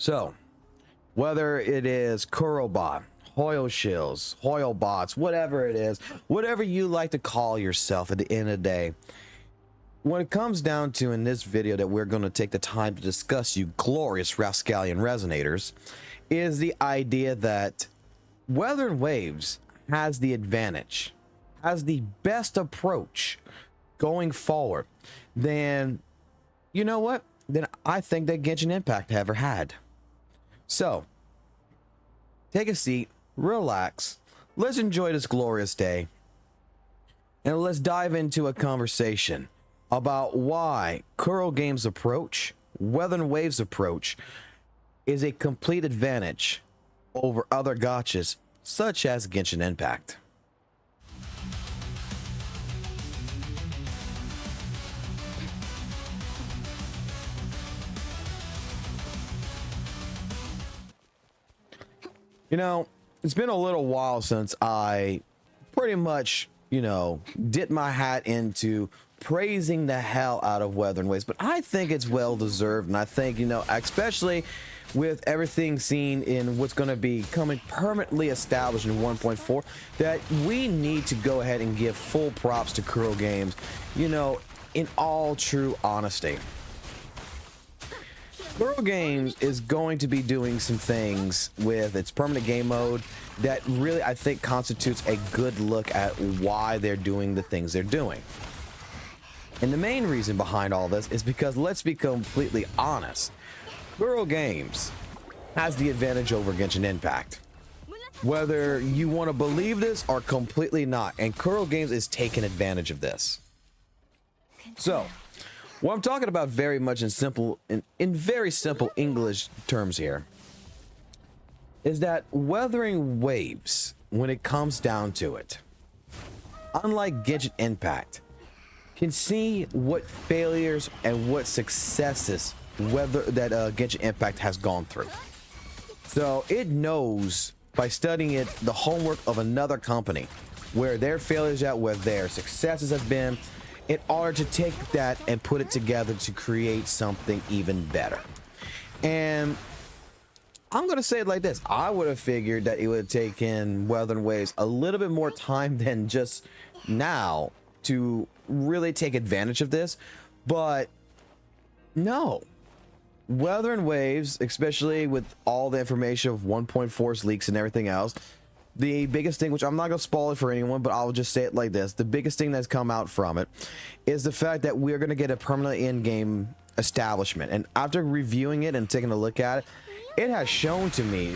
So, whether it is Kurobot, Hoyle Shills, Hoyle Bots, whatever it is, whatever you like to call yourself at the end of the day, when it comes down to in this video that we're going to take the time to discuss, you glorious Rascallion Resonators, is the idea that WutheringWaves has the advantage, has the best approach going forward than, you know what, than I think that Genshin Impact ever had. So, take a seat, relax, let's enjoy this glorious day, and let's dive into a conversation about why Kuro Games' approach, WutheringWaves' approach, is a complete advantage over other gotchas such as Genshin Impact. You know, it's been a little while since I pretty much, dipped my hat into praising the hell out of WutheringWaves, but I think it's well deserved, and I think, especially with everything seen in what's going to be coming permanently established in 1.4, that we need to go ahead and give full props to Kuro Games, in all true honesty. Kuro Games is going to be doing some things with its permanent game mode that really, I think, constitutes a good look at why they're doing the things they're doing. And the main reason behind all this is because, let's be completely honest, Kuro Games has the advantage over Genshin Impact. Whether you want to believe this or completely not, and Kuro Games is taking advantage of this. So, what I'm talking about very much in very simple English terms here is that WutheringWaves, when it comes down to it, unlike Genshin Impact, can see what failures and what successes Genshin Impact has gone through. So it knows by studying it the homework of another company, where their failures at, where their successes have been, in order to take that and put it together to create something even better. And I'm going to say it like this. I would have figured that it would have taken WutheringWaves a little bit more time than just now to really take advantage of this. But no. WutheringWaves, especially with all the information of 1.4's leaks and everything else, the biggest thing, which I'm not going to spoil it for anyone, but I'll just say it like this. The biggest thing that's come out from it is the fact that we're going to get a permanent in-game establishment. And after reviewing it and taking a look at it, it has shown to me,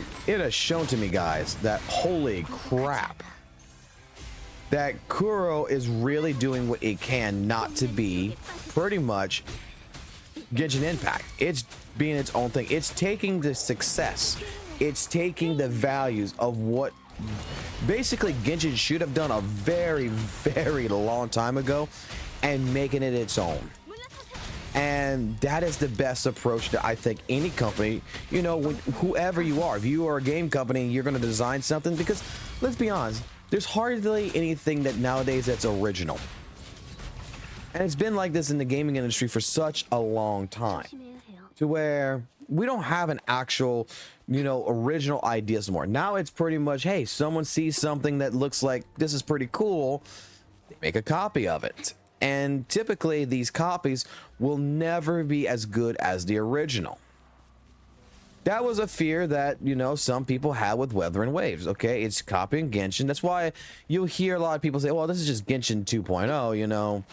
guys, that holy crap, that Kuro is really doing what it can not to be pretty much Genshin Impact. It's being its own thing. It's taking the success. It's taking the values of what basically Genshin should have done a very, very long time ago and making it its own. And that is the best approach that I think any company, whoever you are, if you are a game company, you're going to design something, because let's be honest, there's hardly anything that nowadays that's original. And it's been like this in the gaming industry for such a long time, to where we don't have an actual, original ideas more. Now it's pretty much, hey, someone sees something that looks like this is pretty cool, they make a copy of it. And typically these copies will never be as good as the original. That was a fear that, some people had with WutheringWaves. Okay, it's copying Genshin. That's why you'll hear a lot of people say, well, this is just Genshin 2.0,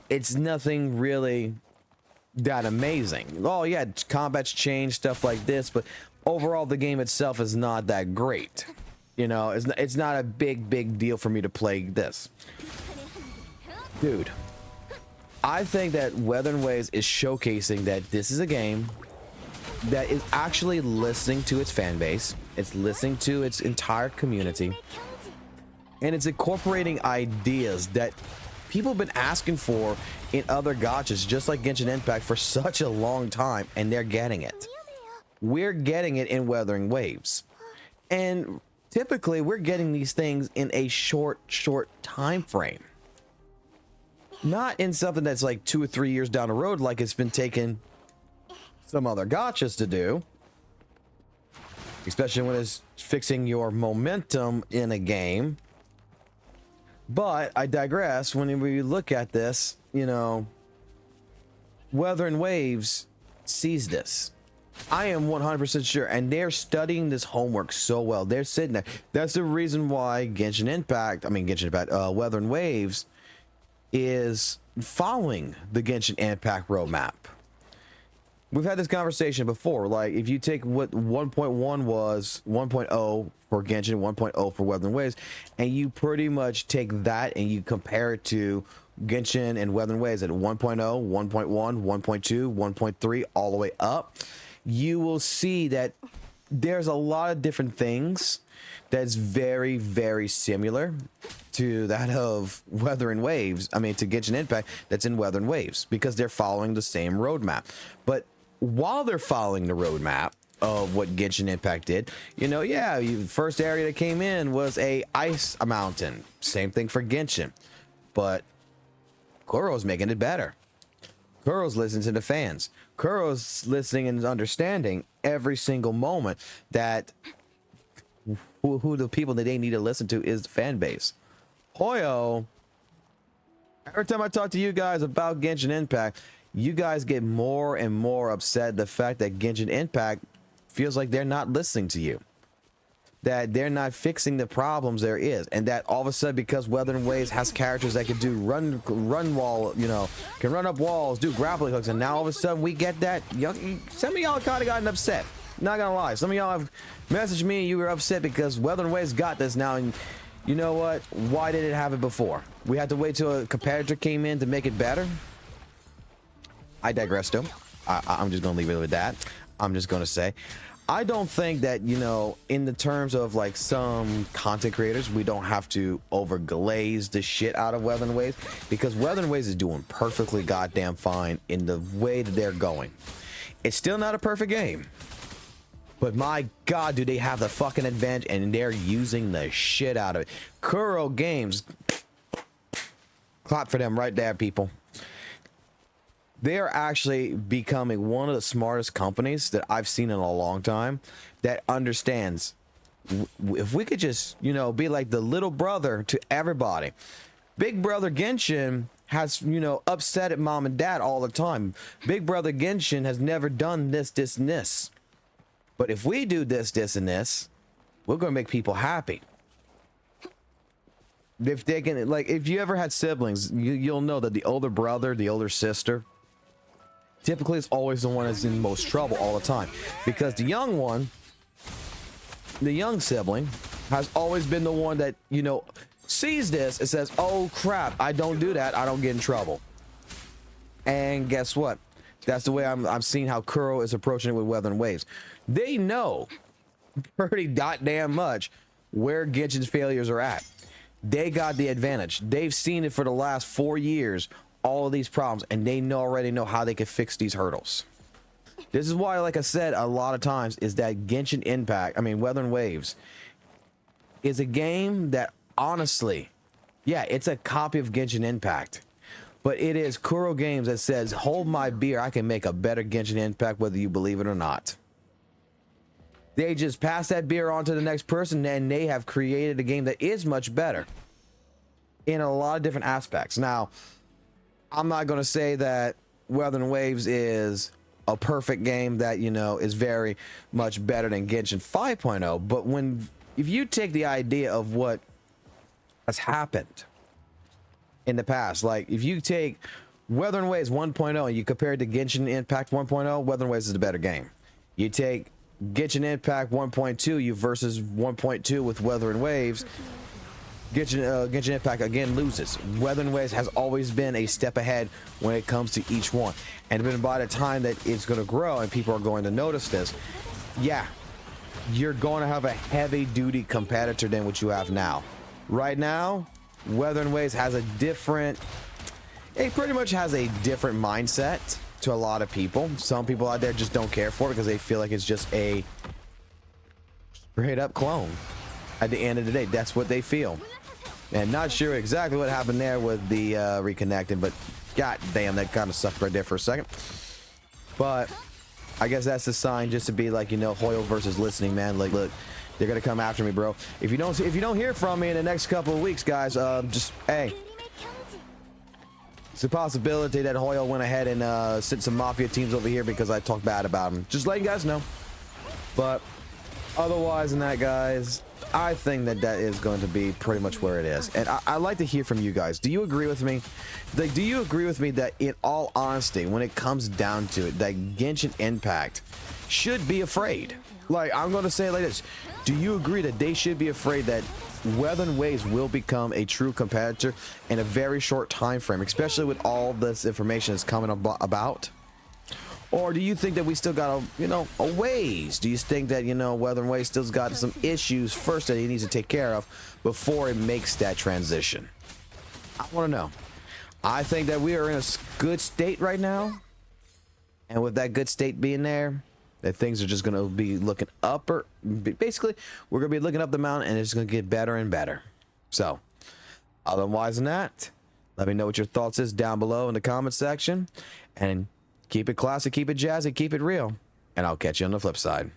It's nothing really that amazing. Oh yeah, combat's changed, stuff like this, but overall the game itself is not that great. It's not a big deal for me to play this. Dude, I think that WutheringWaves is showcasing that this is a game that is actually listening to its fan base. It's listening to its entire community, and it's incorporating ideas that people have been asking for in other gotchas, just like Genshin Impact, for such a long time, and they're getting it. We're getting it in WutheringWaves, and typically we're getting these things in a short time frame, not in something that's like 2 or 3 years down the road like it's been taking some other gotchas to do. especially when it's fixing your momentum in a game. But I digress. When we look at this, you know, WutheringWaves sees this. I am 100% sure, and they're studying this homework so well. They're sitting there. That's the reason why WutheringWaves is following the Genshin Impact roadmap. We've had this conversation before. Like, if you take what 1.1 was, 1.0 for Genshin, 1.0 for WutheringWaves, and you pretty much take that and you compare it to Genshin and WutheringWaves at 1.0, 1.1, 1.2, 1.3, all the way up, you will see that there's a lot of different things that's very, very similar to that of WutheringWaves. I mean, to Genshin Impact that's in WutheringWaves, because they're following the same roadmap. But while they're following the roadmap of what Genshin Impact did, you know, yeah, first area that came in was a ice mountain. Same thing for Genshin. But Kuro's making it better. Kuro's listening to the fans. Kuro's listening and understanding every single moment that who the people that they need to listen to is the fan base. Hoyo, every time I talk to you guys about Genshin Impact, you guys get more and more upset at the fact that Genshin Impact feels like they're not listening to you, that they're not fixing the problems there is, and that all of a sudden, because WutheringWaves has characters that can do run wall, you know, can run up walls, do grappling hooks, and now all of a sudden we get that. Some of y'all kind of gotten upset. Not gonna lie, some of y'all have messaged me and you were upset because WutheringWaves got this now, and you know what? Why did it have it before? We had to wait till a competitor came in to make it better. I digress, though. I'm just gonna leave it with that. I'm just gonna say, I don't think that, you know, in the terms of like some content creators, we don't have to overglaze the shit out of WutheringWaves, because WutheringWaves is doing perfectly goddamn fine in the way that they're going. It's still not a perfect game, but my god, do they have the fucking advantage, and they're using the shit out of it. Kuro Games, clap for them right there, people. They are actually becoming one of the smartest companies that I've seen in a long time, that understands if we could just, you know, be like the little brother to everybody. Big Brother Genshin has, you know, upset at mom and dad all the time. Big Brother Genshin has never done this, this, and this. But if we do this, this, and this, we're going to make people happy. If they can, like, if you ever had siblings, you'll know that the older brother, the older sister, typically is always the one that's in most trouble all the time, because the young one, the young sibling, has always been the one that, you know, sees this and says, oh crap, I don't do that, I don't get in trouble. And guess what? That's the way I'm seeing how Kuro is approaching it with WutheringWaves. They know pretty goddamn much where Genshin's failures are at. They got the advantage. They've seen it for the last 4 years, all of these problems, and they already know how they can fix these hurdles. This is why, like I said a lot of times, is that Genshin Impact, I mean WutheringWaves, is a game that honestly, yeah, it's a copy of Genshin Impact, but it is Kuro Games that says, hold my beer, I can make a better Genshin Impact whether you believe it or not. They just pass that beer on to the next person, and they have created a game that is much better in a lot of different aspects. Now, I'm not going to say that WutheringWaves is a perfect game that, you know, is very much better than Genshin 5.0, but if you take the idea of what has happened in the past, like if you take WutheringWaves 1.0 and you compare it to Genshin Impact 1.0, WutheringWaves is the better game. You take Genshin Impact 1.2 you versus 1.2 with WutheringWaves, Genshin Impact again loses. WutheringWaves has always been a step ahead when it comes to each one, and then by the time that it's going to grow and people are going to notice this, yeah, you're going to have a heavy duty competitor than what you have now. Right now, WutheringWaves has a different, it pretty much has a different mindset to a lot of people. Some people out there just don't care for it because they feel like it's just a straight up clone. At the end of the day, that's what they feel. And not sure exactly what happened there with the reconnecting, but god damn, that kind of sucked right there for a second. But I guess that's the sign, just to be like, you know, Hoyle versus listening, man. Like, look, they're gonna come after me, bro. If you don't hear from me in the next couple of weeks, guys, just hey, it's a possibility that Hoyle went ahead and sent some mafia teams over here because I talked bad about him. Just letting you guys know. But otherwise than that, guys, I think that that is going to be pretty much where it is. And I'd like to hear from you guys. Do you agree with me? Like, do you agree with me that, in all honesty, when it comes down to it, that Genshin Impact should be afraid? Like, I'm going to say it like this. Do you agree that they should be afraid that WutheringWaves will become a true competitor in a very short time frame, especially with all this information that's coming about? Or do you think that we still got a ways? Do you think that, WutheringWaves still's got some issues first that he needs to take care of before it makes that transition? I want to know. I think that we are in a good state right now. And with that good state being there, that things are just going to be looking up, or basically we're going to be looking up the mountain, and it's going to get better and better. So otherwise than that, let me know what your thoughts is down below in the comment section, and keep it classy, keep it jazzy, keep it real, and I'll catch you on the flip side.